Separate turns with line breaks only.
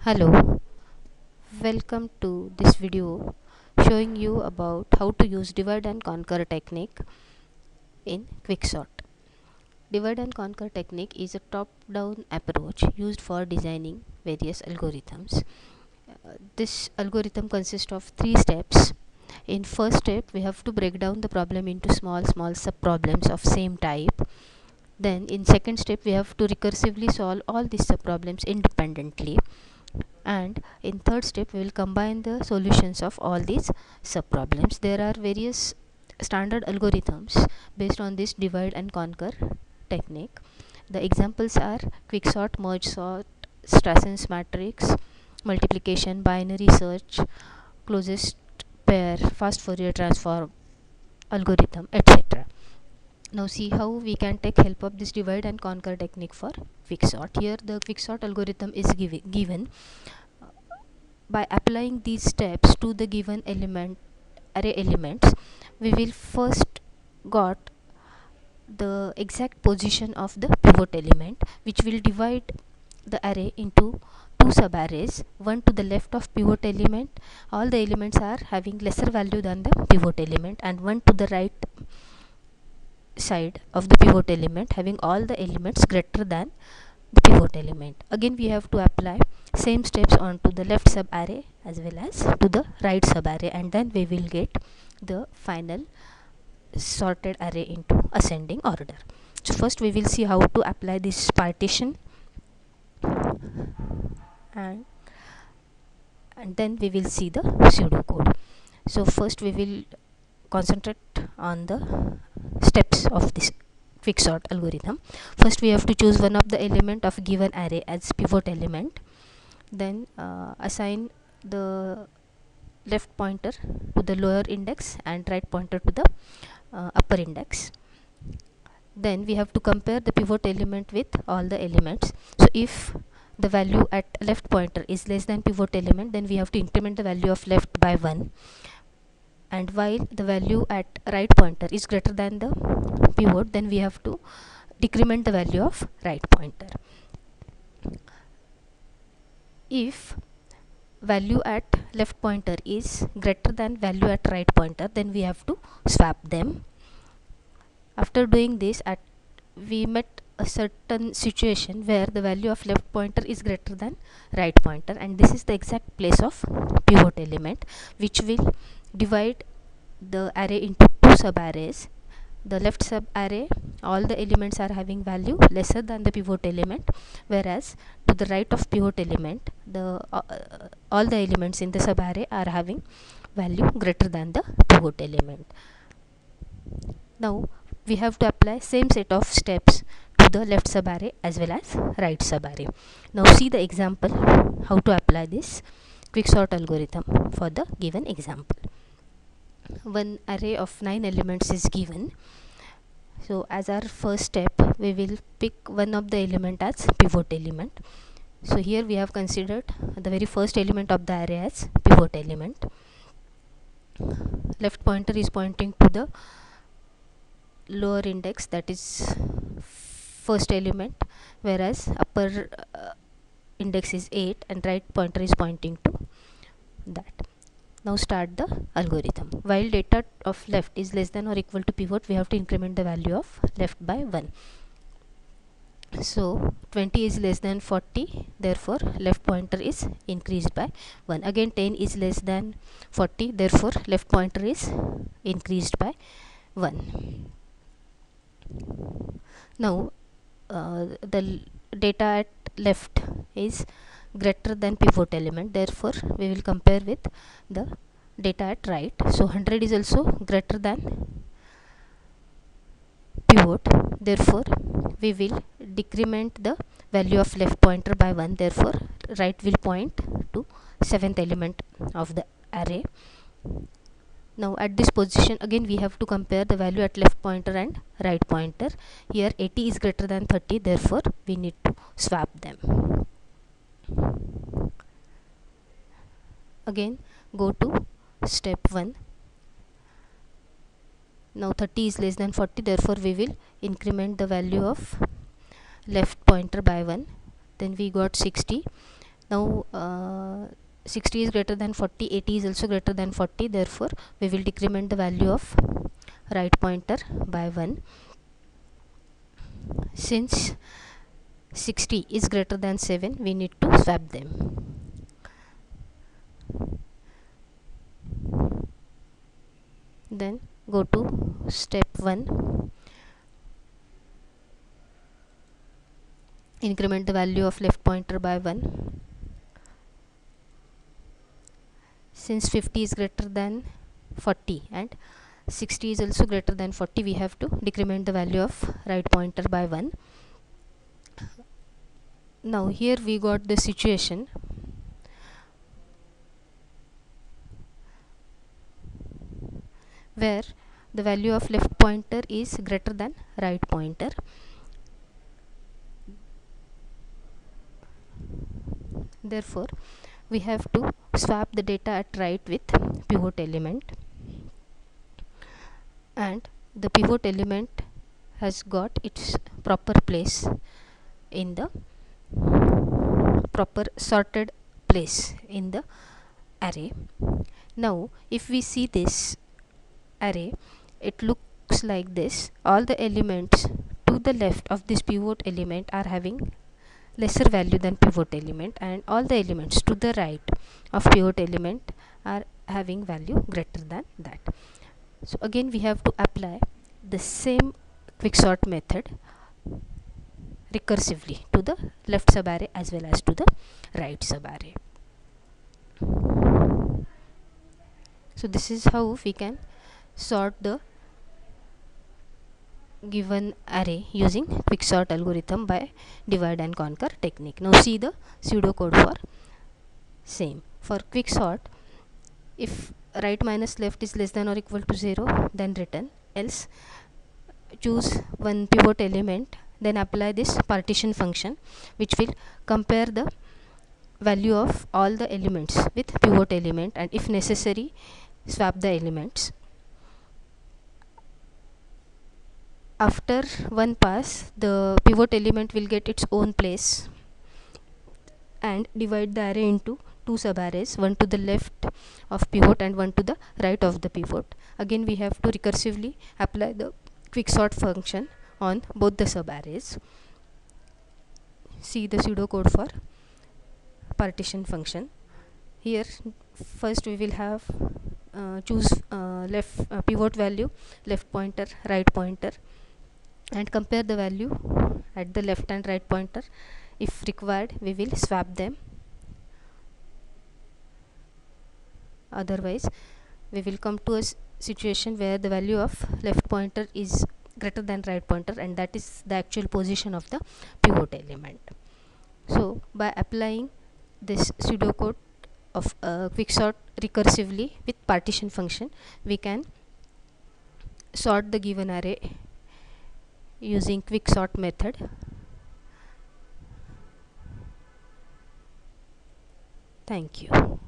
Hello, welcome to this video showing you about how to use divide and conquer technique in Quicksort. Divide and conquer technique is a top-down approach used for designing various algorithms. This algorithm consists of three steps. In first step, we have to break down the problem into small sub-problems of same type. Then in second step, we have to recursively solve all these sub-problems independently. And in third step we will combine the solutions of all these subproblems. There are various standard algorithms based on this divide and conquer technique. The examples are quicksort, merge sort, Strasson's matrix, multiplication, binary search, closest pair, fast Fourier transform algorithm, etc. Now see how we can take help of this divide and conquer technique for quicksort. Here the quicksort algorithm is given. By applying these steps to the given array elements, we will first got the exact position of the pivot element, which will divide the array into two subarrays. One to the left of pivot element, all the elements are having lesser value than the pivot element, and one to the right side of the pivot element having all the elements greater than the pivot element. Again we have to apply same steps onto the left sub array as well as to the right sub array, and then we will get the final sorted array into ascending order. So first we will see how to apply this partition, and then we will see the pseudocode. So first we will concentrate on the steps of this quicksort algorithm. First we have to choose one of the element of given array as pivot element, then assign the left pointer to the lower index and right pointer to the upper index. Then we have to compare the pivot element with all the elements. So if the value at left pointer is less than pivot element, then we have to increment the value of left by 1, and while the value at right pointer is greater than the pivot, then we have to decrement the value of right pointer. If value at left pointer is greater than value at right pointer, then we have to swap them. After doing this, we met a certain situation where the value of left pointer is greater than right pointer, and this is the exact place of pivot element, which will divide the array into two subarrays. The left sub array, all the elements are having value lesser than the pivot element, whereas to the right of pivot element, the all the elements in the sub array are having value greater than the pivot element. Now we have to apply same set of steps to the left sub array as well as right sub array. Now see the example how to apply this quicksort algorithm for the given example. One array of 9 elements is given. So as our first step, we will pick one of the element as pivot element. So here we have considered the very first element of the array as pivot element. Left pointer is pointing to the lower index, that is first element, whereas upper index is 8, and right pointer is pointing to that. Now start the algorithm. While data of left is less than or equal to pivot, we have to increment the value of left by 1. So 20 is less than 40, therefore left pointer is increased by 1. Again 10 is less than 40, therefore left pointer is increased by 1. Now the data at left is greater than pivot element, therefore we will compare with the data at right. So 100 is also greater than pivot, therefore we will decrement the value of left pointer by 1, therefore right will point to 7th element of the array. Now at this position again we have to compare the value at left pointer and right pointer. Here 80 is greater than 30, therefore we need to swap them. Again go to step 1. Now 30 is less than 40, therefore we will increment the value of left pointer by 1. Then we got 60. Now 60 is greater than 40, 80 is also greater than 40, therefore we will decrement the value of right pointer by 1. Since 60 is greater than 7, we need to swap them. Then go to step 1, increment the value of left pointer by 1. Since 50 is greater than 40 and 60 is also greater than 40, we have to decrement the value of right pointer by 1. Now here we got the situation where the value of left pointer is greater than right pointer. Therefore we have to swap the data at right with pivot element, and the pivot element has got its proper place in the proper sorted place in the array. Now if we see this array, it looks like this. All the elements to the left of this pivot element are having lesser value than pivot element, and all the elements to the right of pivot element are having value greater than that. So again we have to apply the same quicksort method recursively to the left subarray as well as to the right subarray. So this is how we can sort the given array using quicksort algorithm by divide and conquer technique. Now see the pseudocode for same. For quicksort, if right minus left is less than or equal to 0, then return, else choose one pivot element, then apply this partition function which will compare the value of all the elements with pivot element, and if necessary swap the elements. After one pass, the pivot element will get its own place and divide the array into two subarrays, one to the left of pivot and one to the right of the pivot. Again we have to recursively apply the quicksort function on both the subarrays. See the pseudocode for partition function. Here first we will have choose left pivot value, left pointer, right pointer, and compare the value at the left and right pointer. If required, we will swap them, otherwise we will come to a situation where the value of left pointer is greater than right pointer, and that is the actual position of the pivot element. So by applying this pseudocode of quicksort recursively with partition function, we can sort the given array using quicksort method. Thank you.